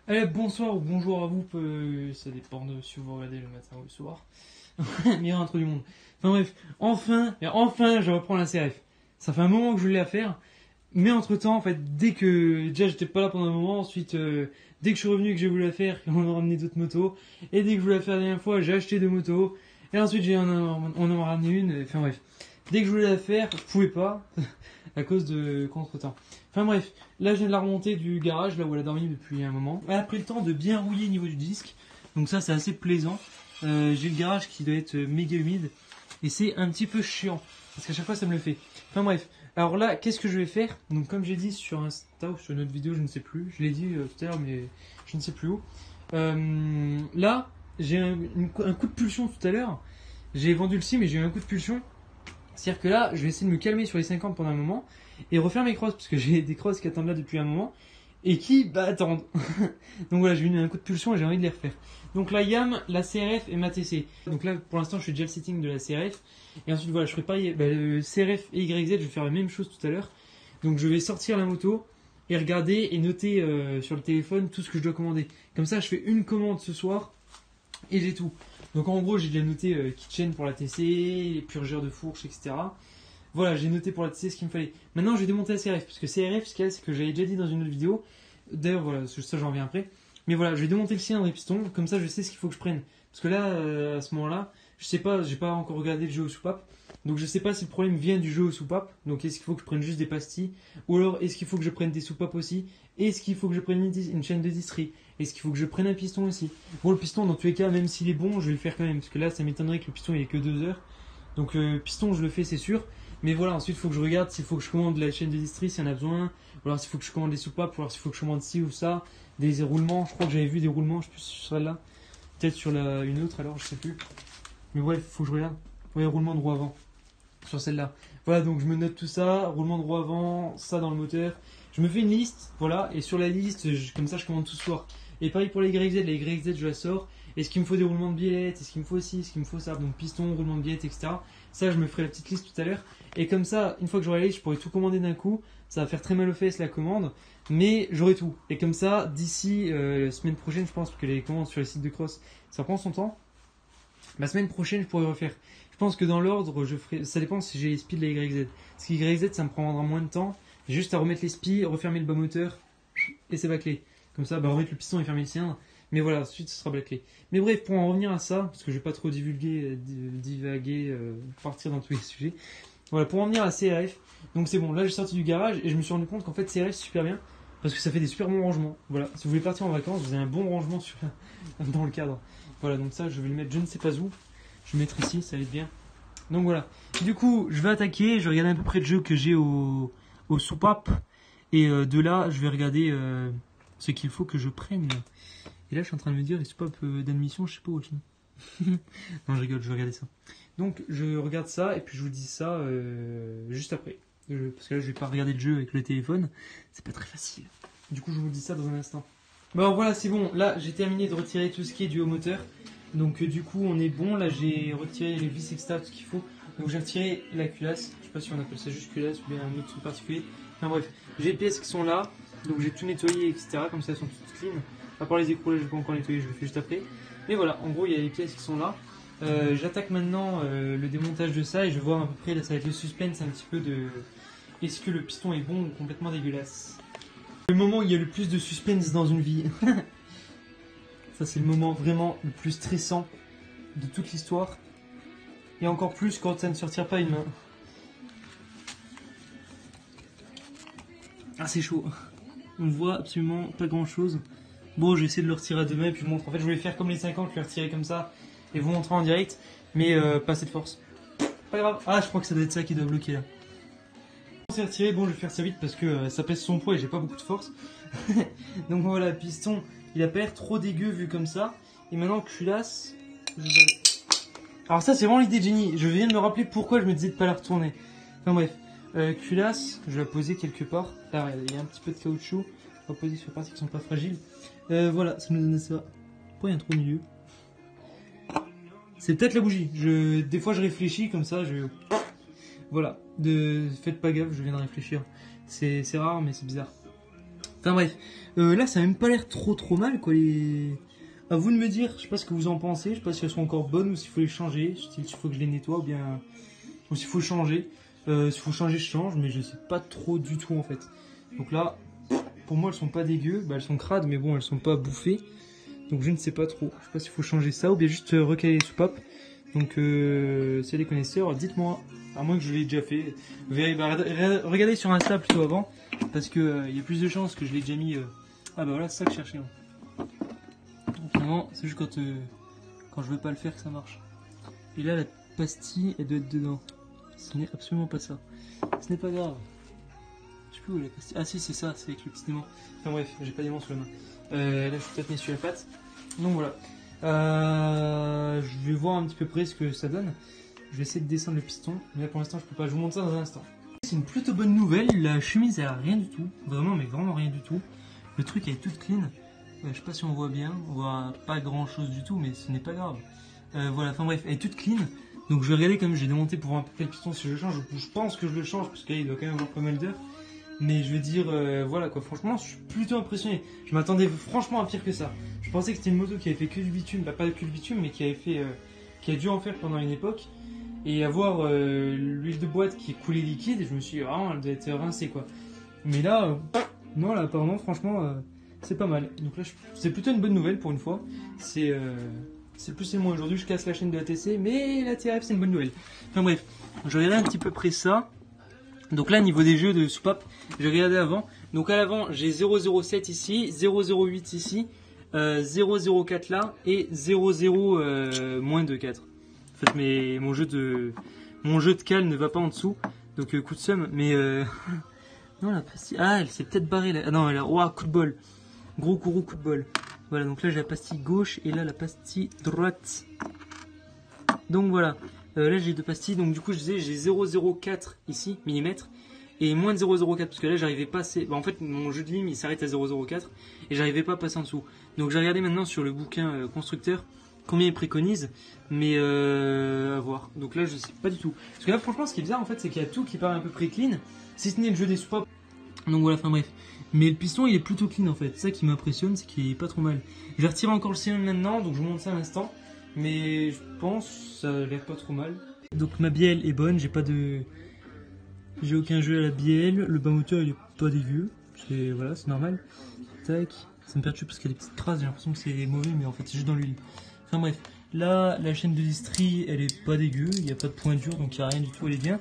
Allez, bonsoir ou bonjour à vous, ça dépend de si vous regardez le matin ou le soir. Meilleur intro du monde. Enfin bref, enfin, je reprends la CRF. Ça fait un moment que je voulais la faire, mais entre temps, en fait, dès que déjà j'étais pas là pendant un moment, ensuite dès que je suis revenu et que j'ai voulu la faire, on m'a ramené d'autres motos, et dès que je voulais la faire la dernière fois, j'ai acheté deux motos, et ensuite on en m'a ramené une. Enfin bref, dès que je voulais la faire, je pouvais pas à cause de contre-temps. Enfin bref, là je viens de la remonter du garage, là où elle a dormi depuis un moment. Elle a pris le temps de bien rouiller au niveau du disque, donc ça c'est assez plaisant. J'ai le garage qui doit être méga humide, et c'est un petit peu chiant, parce qu'à chaque fois ça me le fait. Enfin bref, alors là qu'est-ce que je vais faire? Donc comme j'ai dit sur Insta ou sur une autre vidéo, je ne sais plus, je l'ai dit tout à l'heure mais je ne sais plus où. Là, j'ai un coup de pulsion tout à l'heure, j'ai vendu le sim et j'ai eu un coup de pulsion. C'est-à-dire que là, je vais essayer de me calmer sur les 50 pendant un moment et refaire mes crosses parce que j'ai des crosses qui attendent là depuis un moment et qui attendent. Donc voilà, j'ai eu un coup de pulsion et j'ai envie de les refaire. Donc la YAM, la CRF et ma TC. Donc là, pour l'instant, je fais déjà le setting de la CRF et ensuite voilà, je ferai pareil. Le CRF et YZ, je vais faire la même chose tout à l'heure. Donc je vais sortir la moto et regarder et noter sur le téléphone tout ce que je dois commander. Comme ça, je fais une commande ce soir et j'ai tout. Donc en gros, j'ai déjà noté kitchen pour la TC, les purgeurs de fourche, etc. Voilà, j'ai noté pour la TC ce qu'il me fallait. Maintenant, je vais démonter la CRF, parce que CRF, ce qu'il y a, c'est que j'avais déjà dit dans une autre vidéo. D'ailleurs, voilà, ça j'en reviens après. Mais voilà, je vais démonter le cylindre et piston, comme ça je sais ce qu'il faut que je prenne. Parce que là, à ce moment-là, je sais pas, j'ai pas encore regardé le jeu aux soupapes. Donc je sais pas si le problème vient du jeu aux soupapes. Donc est-ce qu'il faut que je prenne juste des pastilles? Ou alors est-ce qu'il faut que je prenne des soupapes aussi? Est-ce qu'il faut que je prenne une chaîne de distri? Est-ce qu'il faut que je prenne un piston aussi? Bon, le piston, dans tous les cas, même s'il est bon, je vais le faire quand même. Parce que là, ça m'étonnerait que le piston il ait que 2 heures. Donc piston, je le fais, c'est sûr. Mais voilà, ensuite, il faut que je regarde s'il faut que je commande la chaîne de distri, s'il y en a besoin. Ou alors s'il faut que je commande des soupapes, ou alors s'il faut que je commande ci ou ça. Des roulements, je crois que j'avais vu des roulements, je sais plus sur celle-là. Peut-être sur une autre alors, je sais plus. Mais bref, il faut que je regarde. Ouais, roulement de roue avant. Sur celle-là. Voilà, donc je me note tout ça. Roulement de roue avant, ça dans le moteur. Je me fais une liste, voilà. Et sur la liste, comme ça, je commande tout ce soir. Et pareil pour les YZ. Les YZ, je la sors. Est-ce qu'il me faut des roulements de billettes? Est-ce qu'il me faut ci? Est-ce qu'il me faut ça? Donc piston, roulement de billettes, etc. Ça, je me ferai la petite liste tout à l'heure. Et comme ça, une fois que j'aurai la liste, je pourrai tout commander d'un coup. Ça va faire très mal aux fesses la commande. Mais j'aurai tout. Et comme ça, d'ici la semaine prochaine, je pense, parce que les commandes sur les sites de cross, ça prend son temps. La semaine prochaine, je pourrais refaire. Je pense que dans l'ordre, je ferai. Ça dépend si j'ai les spies de la YZ. Parce que YZ, ça me prendra moins de temps. J'ai juste à remettre les spies, refermer le bas moteur, et c'est bâclé. Comme ça, remettre le piston et fermer le cylindre. Mais voilà, ensuite, ce sera bâclé. Mais bref, pour en revenir à ça, parce que je vais pas trop divaguer, partir dans tous les sujets. Voilà, pour en venir à CRF. Donc c'est bon, là j'ai sorti du garage et je me suis rendu compte qu'en fait CRF c'est super bien. Parce que ça fait des super bons rangements. Voilà, si vous voulez partir en vacances, vous avez un bon rangement dans le cadre. Voilà, donc ça je vais le mettre je ne sais pas où. Je vais le mettre ici, ça va être bien. Donc voilà. Du coup, je vais attaquer, je vais regarder à peu près de jeux que j'ai au soupape. Et de là, je vais regarder ce qu'il faut que je prenne. Et là, je suis en train de me dire, les soupapes d'admission, je sais pas où elles sont. Non, je rigole, je vais regarder ça. Donc, je regarde ça et puis je vous dis ça juste après. Parce que là, je vais pas regarder le jeu avec le téléphone. C'est pas très facile. Du coup, je vous dis ça dans un instant. Bon, voilà, c'est bon. Là, j'ai terminé de retirer tout ce qui est du haut moteur. Donc, du coup, on est bon. Là, j'ai retiré les vis, etc. Tout ce qu'il faut. Donc, j'ai retiré la culasse. Je sais pas si on appelle ça juste culasse ou bien un autre truc particulier. Enfin, bref, j'ai les pièces qui sont là. Donc, j'ai tout nettoyé, etc. Comme ça, elles sont toutes clean. À part les écrous, là, je vais pas encore nettoyer. Je le fais juste après. Mais voilà, en gros, il y a les pièces qui sont là. J'attaque maintenant le démontage de ça et je vais voir à peu près, là ça va être le suspense un petit peu de est-ce que le piston est bon ou complètement dégueulasse. Le moment où il y a le plus de suspense dans une vie. Ça c'est le moment vraiment le plus stressant de toute l'histoire. Et encore plus quand ça ne se retire pas une main. Ah c'est chaud. On voit absolument pas grand chose. Bon, je vais essayer de le retirer à deux mains et puis je vous montre. En fait, je voulais faire comme les 50, le retirer comme ça et vous montrer en direct, mais pas assez de force. Pas grave. Ah, je crois que ça doit être ça qui doit bloquer là. C'est retiré. Bon, je vais faire ça vite parce que ça pèse son poids et j'ai pas beaucoup de force. Donc voilà, piston, il a pas l'air trop dégueu vu comme ça. Et maintenant, culasse. Alors, ça, c'est vraiment l'idée de génie. Je viens de me rappeler pourquoi je me disais de pas la retourner. Enfin, bref. Culasse, je vais la poser quelque part. Là, il y a un petit peu de caoutchouc. On va poser sur les parties qui sont pas fragiles. Voilà, ça nous donne ça. Pourquoi il y a un trou au milieu? C'est peut-être la bougie. Des fois, je réfléchis comme ça. Voilà. Faites pas gaffe, je viens de réfléchir. C'est rare, mais c'est bizarre. Enfin bref, là ça a même pas l'air trop mal quoi. À vous de me dire, je sais pas ce que vous en pensez, je sais pas si elles sont encore bonnes ou s'il faut les changer, s'il faut que je les nettoie ou bien... Ou s'il faut changer. S'il faut changer, je change, mais je sais pas trop du tout en fait. Donc là, pour moi elles sont pas dégueu, bah, elles sont crades mais bon elles sont pas bouffées. Donc je ne sais pas trop, je sais pas s'il faut changer ça ou bien juste recaler les soupapes. Donc s'il y a des connaisseurs, dites-moi, à moins que je l'ai déjà fait. Regardez sur Insta plutôt avant, parce que il y a plus de chances que je l'ai déjà mis... Ah bah voilà, c'est ça que je cherchais. Vraiment, c'est juste quand je veux pas le faire que ça marche. Et là la pastille elle doit être dedans. Ce n'est absolument pas ça. Ce n'est pas grave. Je sais plus où est la pastille. Ah si c'est ça, c'est avec le petit aimant. Enfin bref, j'ai pas d'aimant sous la main. Là je suis peut-être mis sur la patte. Donc voilà. Je vais voir un petit peu près ce que ça donne. Je vais essayer de descendre le piston. Mais là pour l'instant je peux pas. Je vous montre ça dans un instant. C'est une plutôt bonne nouvelle. La chemise elle a rien du tout. Vraiment mais vraiment rien du tout. Le truc elle est toute clean. Je sais pas si on voit bien. On voit pas grand chose du tout mais ce n'est pas grave. Voilà, enfin bref, elle est toute clean. Donc je vais regarder comme j'ai démonté pour voir un peu quel piston si je le change. Je pense que je le change parce qu'il doit quand même avoir pas mal d'heures. Mais je veux dire, voilà quoi, franchement je suis plutôt impressionné. Je m'attendais franchement à pire que ça. Je pensais que c'était une moto qui avait fait que du bitume, bah pas que du bitume mais qui avait fait, qui a dû en faire pendant une époque. Et avoir l'huile de boîte qui est coulée liquide, et je me suis dit, ah, elle doit être rincée quoi. Mais là, non là apparemment franchement c'est pas mal. Donc là c'est plutôt une bonne nouvelle pour une fois. C'est le plus et le moins. Aujourd'hui je casse la chaîne de la TC, mais la TRF c'est une bonne nouvelle. Enfin bref, je regardais un petit peu près ça. Donc là niveau des jeux de soupape, j'ai regardé avant. Donc à l'avant j'ai 007 ici, 008 ici, 004 là et 00 moins de 4. En fait mais mon jeu de cale ne va pas en dessous. Donc coup de seum, mais non la pastille. Ah elle s'est peut-être barrée là. Ah non elle a. Ouah, coup de bol. Gros coup de bol. Voilà, donc là j'ai la pastille gauche et là la pastille droite. Donc voilà, là j'ai deux pastilles, donc du coup je disais j'ai 0,04 ici, millimètres, et moins de 0,04, parce que là j'arrivais pas à passer, bah, en fait mon jeu de ligne il s'arrête à 0,04, et j'arrivais pas à passer en dessous. Donc j'ai regardé maintenant sur le bouquin constructeur combien il préconise, mais à voir. Donc là je sais pas du tout. Parce que là franchement ce qui est bizarre en fait c'est qu'il y a tout qui paraît à peu près clean, si ce n'est le jeu des soupapes. Donc voilà, enfin bref. Mais le piston il est plutôt clean en fait. Ça qui m'impressionne, c'est qu'il est pas trop mal. Je vais retirer encore le cylindre maintenant, donc je vous montre ça un instant. Mais je pense que ça a l'air pas trop mal. Donc ma bielle est bonne, j'ai aucun jeu à la bielle. Le bas moteur il est pas dégueu. Voilà, c'est normal. Tac. Ça me perturbe parce qu'il y a des petites crasses, j'ai l'impression que c'est mauvais, mais en fait c'est juste dans l'huile. Enfin bref. Là, la chaîne de distri, elle est pas dégueu, il n'y a pas de point dur, donc il n'y a rien du tout, elle est bien.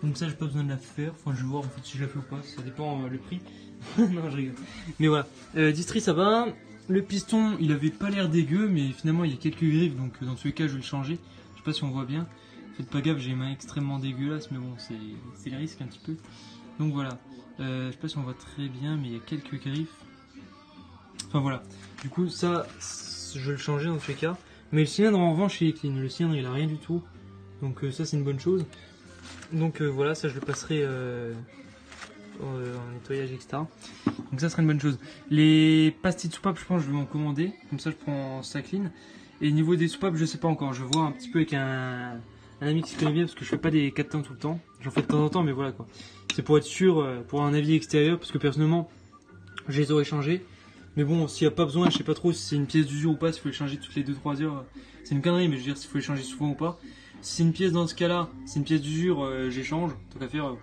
Donc ça, j'ai pas besoin de la faire. Enfin, je vais voir en fait si je la fais ou pas. Ça dépend le prix. Non, je rigole. Mais voilà. Distri, ça va. Le piston, il avait pas l'air dégueu, mais finalement, il y a quelques griffes. Donc dans tous les cas, je vais le changer. Je sais pas si on voit bien. Faites pas gaffe, j'ai les mains extrêmement dégueulasses, mais bon, c'est le risque un petit peu. Donc voilà. Je sais pas si on voit très bien, mais il y a quelques griffes. Enfin voilà. Du coup, ça, je vais le changer dans tous les cas. Mais le cylindre, en revanche, il est clean. Le cylindre, il a rien du tout. Donc ça, c'est une bonne chose. Donc voilà, ça je le passerai en nettoyage, etc. Donc ça serait une bonne chose. Les pastilles de soupape, je pense que je vais m'en commander. Comme ça je prends ça clean. Et niveau des soupapes, je sais pas encore. Je vois un petit peu avec un ami qui se connaît bien parce que je fais pas des 4 temps tout le temps. J'en fais de temps en temps, mais voilà quoi. C'est pour être sûr, pour un avis extérieur, parce que personnellement, je les aurais changés. Mais bon, s'il n'y a pas besoin, je sais pas trop si c'est une pièce d'usure ou pas, s'il faut les changer toutes les 2-3 heures. C'est une connerie, mais je veux dire s'il faut les changer souvent ou pas. Si c'est une pièce dans ce cas-là, c'est une pièce d'usure, j'échange. Tant qu'à faire,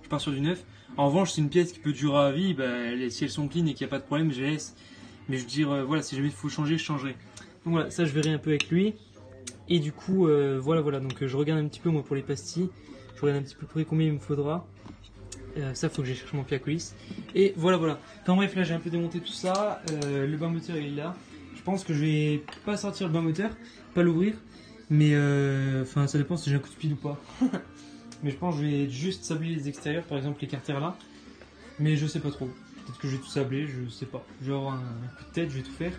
je pars sur du neuf. En revanche, c'est une pièce qui peut durer à vie, bah, si elles sont clean et qu'il n'y a pas de problème, je les laisse. Mais je veux dire, voilà, si jamais il faut changer, je changerai. Donc voilà, ça je verrai un peu avec lui. Et du coup, voilà. Donc je regarde un petit peu moi pour les pastilles. Je regarde un petit peu près combien il me faudra. Ça, faut que j'aille chercher mon pied à coulisse. Et voilà. Enfin bref, là j'ai un peu démonté tout ça. Le bain moteur il est là. Je pense que je vais pas sortir le bain moteur, pas l'ouvrir. Mais enfin, ça dépend si j'ai un coup de speed ou pas. Mais je pense que je vais juste sabler les extérieurs, par exemple les carters là. Mais je sais pas trop. Peut-être que je vais tout sabler, je sais pas. Je vais avoir un coup de tête, je vais tout faire.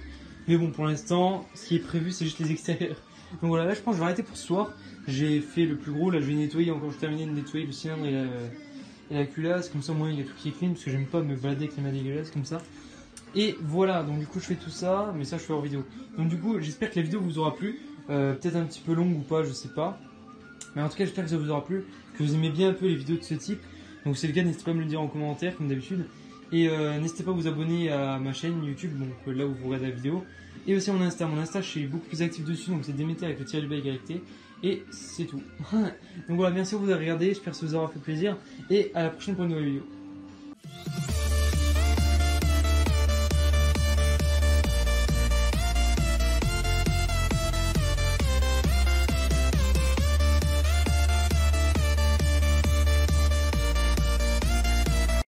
Mais bon, pour l'instant, ce qui est prévu, c'est juste les extérieurs. Donc voilà, là je pense que je vais arrêter pour ce soir. J'ai fait le plus gros, là je vais nettoyer, encore je terminer de nettoyer le cylindre et la culasse. Comme ça, moi, il y a tout qui est clean, parce que j'aime pas me balader avec les mains dégueulasses comme ça. Et voilà, donc du coup je fais tout ça, mais ça je fais hors vidéo. Donc du coup, j'espère que la vidéo vous aura plu. Peut-être un petit peu longue ou pas, je sais pas. Mais en tout cas, j'espère que ça vous aura plu, que vous aimez bien un peu les vidéos de ce type. Donc si c'est le cas, n'hésitez pas à me le dire en commentaire, comme d'habitude. Et n'hésitez pas à vous abonner à ma chaîne YouTube, donc là où vous regardez la vidéo. Et aussi mon Insta, je suis beaucoup plus actif dessus, donc c'est Déméter avec le tiré du bas égalité. Et c'est tout. Donc voilà, merci de vous avoir regardé, j'espère que ça vous aura fait plaisir. Et à la prochaine pour une nouvelle vidéo.